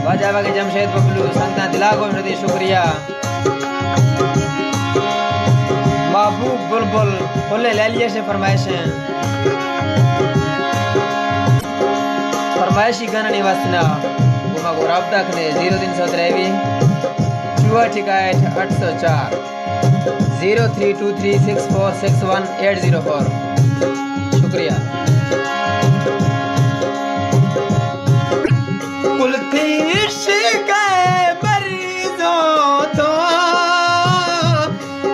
बाजावा के जमशेद बबलू संगता दिला को हृदय शुक्रिया। महबूब बुलबुल बोले ले लिए से फरमाइशें फरमाइशी गाना निवासना गुमा को राब्ता खने 0323 64 804 0323646184 शुक्रिया। कुलथी इश्क़ मरीज़ों तो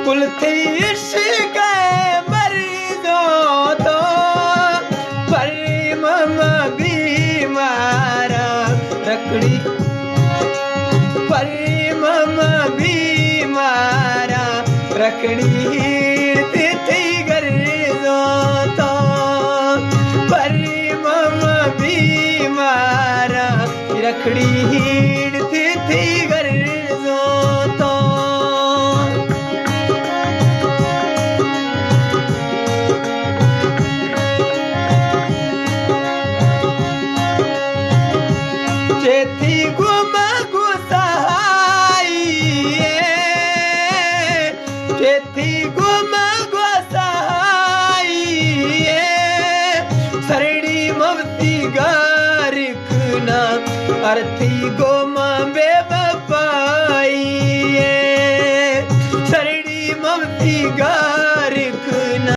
कुलथी इश्क़ मरीज़ों तो परिमम बीमारा रखड़ी परिमम बीमारा रखड़ी थी गर्जों तो परिमम बीमारा रखड़ी थी गर्जों तो चेथी गुम गुसाई चेथी गुम गुसाई सरड़ी मवती गारिखना अर्थी गोमा बेवफा